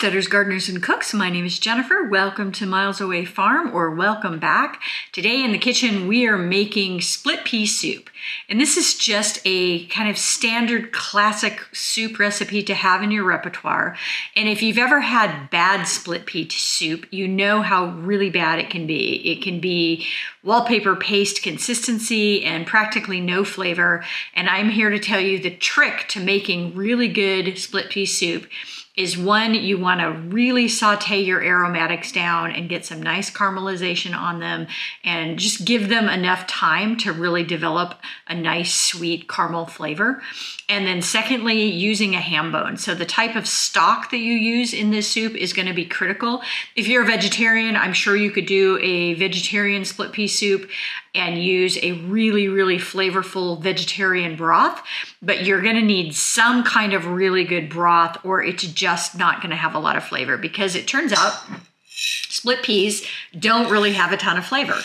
homesteaders, gardeners, and cooks. My name is Jennifer. Welcome to Miles Away Farm, or welcome back. Today in the kitchen, we are making split pea soup. And this is just a kind of standard classic soup recipe to have in your repertoire. And if you've ever had bad split pea soup, you know how really bad it can be. It can be wallpaper paste consistency and practically no flavor. And I'm here to tell you the trick to making really good split pea soup is one, you want to really saute your aromatics down and get some nice caramelization on them and just give them enough time to really develop a nice sweet caramel flavor. And then secondly, using a ham bone. So the type of stock that you use in this soup is going to be critical. If you're a vegetarian, I'm sure you could do a vegetarian split pea soup and use a really, really flavorful vegetarian broth, but you're gonna need some kind of really good broth or it's just not gonna have a lot of flavor, because it turns out split peas don't really have a ton of flavor.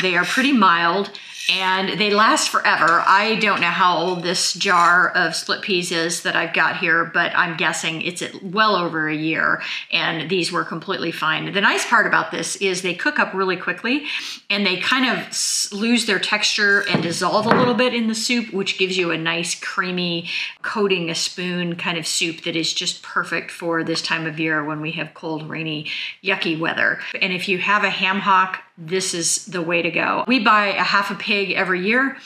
They are pretty mild and they last forever. I don't know how old this jar of split peas is that I've got here, but I'm guessing it's at well over a year, and these were completely fine. The nice part about this is they cook up really quickly and they kind of lose their texture and dissolve a little bit in the soup, which gives you a nice creamy coating a spoon kind of soup that is just perfect for this time of year when we have cold, rainy, yucky weather. And if you have a ham hock, this is the way to go. We buy a half a pig every year,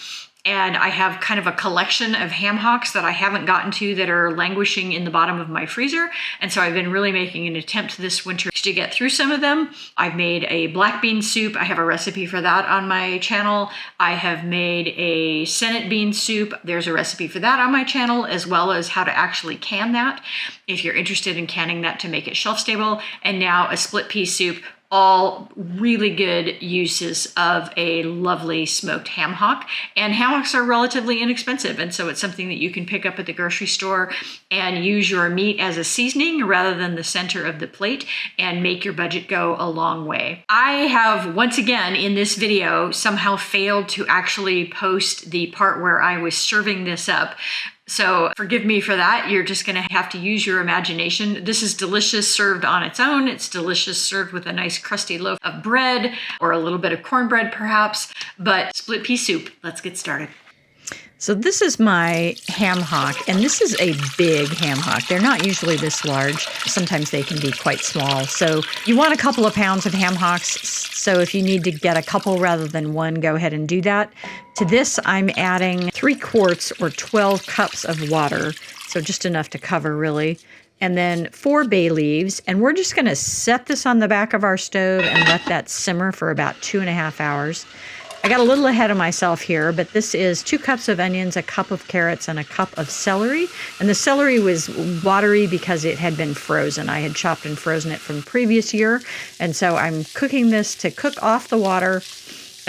and I have kind of a collection of ham hocks that I haven't gotten to that are languishing in the bottom of my freezer. And so I've been really making an attempt this winter to get through some of them. I've made a black bean soup. I have a recipe for that on my channel. I have made a Senate bean soup. There's a recipe for that on my channel, as well as how to actually can that if you're interested in canning that to make it shelf stable. And now a split pea soup. All really good uses of a lovely smoked ham hock. And ham hocks are relatively inexpensive, and so it's something that you can pick up at the grocery store and use your meat as a seasoning rather than the center of the plate, and make your budget go a long way. I have once again in this video somehow failed to actually post the part where I was serving this up. So forgive me for that. You're just going to have to use your imagination. This is delicious served on its own. It's delicious served with a nice crusty loaf of bread or a little bit of cornbread perhaps. But split pea soup, let's get started. So this is my ham hock, and this is a big ham hock. They're not usually this large. Sometimes they can be quite small. So you want a couple of pounds of ham hocks. So if you need to get a couple rather than one, go ahead and do that. To this, I'm adding 3 quarts or 12 cups of water. So just enough to cover really. And then 4 bay leaves. And we're just gonna set this on the back of our stove and let that simmer for about 2.5 hours. I got a little ahead of myself here, but this is 2 cups of onions, a cup of carrots, and a cup of celery. And the celery was watery because it had been frozen. I had chopped and frozen it from the previous year. And so I'm cooking this to cook off the water.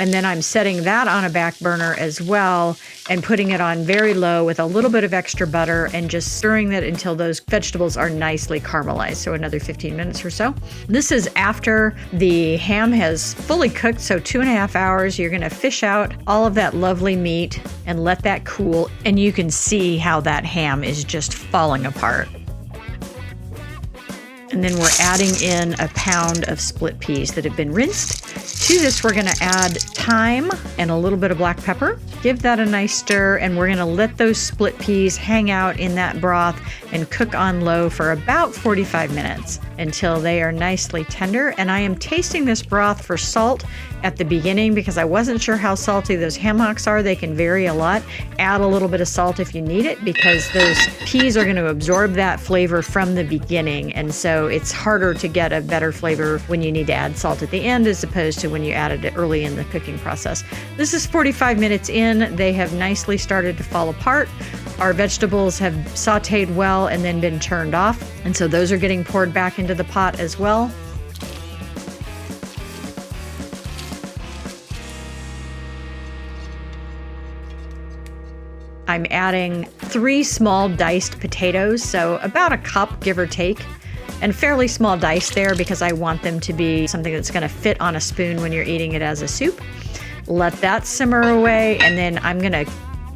And then I'm setting that on a back burner as well and putting it on very low with a little bit of extra butter and just stirring that until those vegetables are nicely caramelized. So another 15 minutes or so. This is after the ham has fully cooked, so 2.5 hours. You're gonna fish out all of that lovely meat and let that cool. And you can see how that ham is just falling apart. And then we're adding in a pound of split peas that have been rinsed. To this, we're gonna add thyme and a little bit of black pepper. Give that a nice stir, and we're gonna let those split peas hang out in that broth and cook on low for about 45 minutes until they are nicely tender. And I am tasting this broth for salt at the beginning because I wasn't sure how salty those ham hocks are. They can vary a lot. Add a little bit of salt if you need it, because those peas are going to absorb that flavor from the beginning. And so it's harder to get a better flavor when you need to add salt at the end as opposed to when you added it early in the cooking process. This is 45 minutes in. They have nicely started to fall apart. Our vegetables have sauteed well and then been turned off. And so those are getting poured back into the pot as well. I'm adding 3 small diced potatoes, so about a cup, give or take, and fairly small dice there because I want them to be something that's going to fit on a spoon when you're eating it as a soup. Let that simmer away, and then I'm going to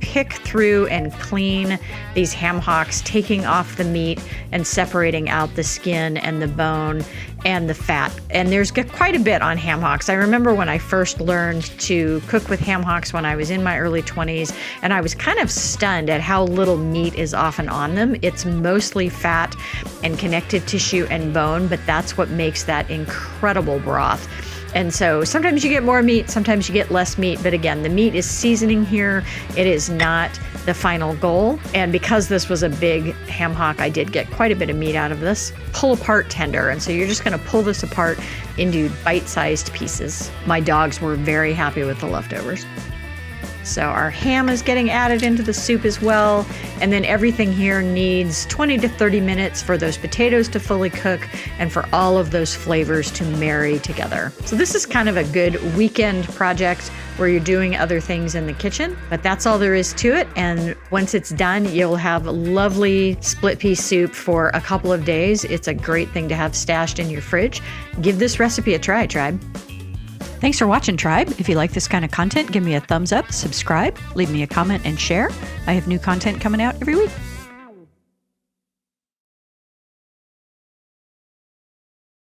pick through and clean these ham hocks, taking off the meat and separating out the skin and the bone and the fat. And there's quite a bit on ham hocks. I remember when I first learned to cook with ham hocks when I was in my early 20s, and I was kind of stunned at how little meat is often on them. It's mostly fat and connective tissue and bone, but that's what makes that incredible broth. And so sometimes you get more meat, sometimes you get less meat. But again, the meat is seasoning here. It is not the final goal. And because this was a big ham hock, I did get quite a bit of meat out of this. Pull apart tender. And so you're just going to pull this apart into bite-sized pieces. My dogs were very happy with the leftovers. So our ham is getting added into the soup as well. And then everything here needs 20 to 30 minutes for those potatoes to fully cook and for all of those flavors to marry together. So this is kind of a good weekend project where you're doing other things in the kitchen, but that's all there is to it. And once it's done, you'll have lovely split pea soup for a couple of days. It's a great thing to have stashed in your fridge. Give this recipe a try, tribe. Thanks for watching, tribe. If you like this kind of content, give me a thumbs up, subscribe, leave me a comment, and share. I have new content coming out every week.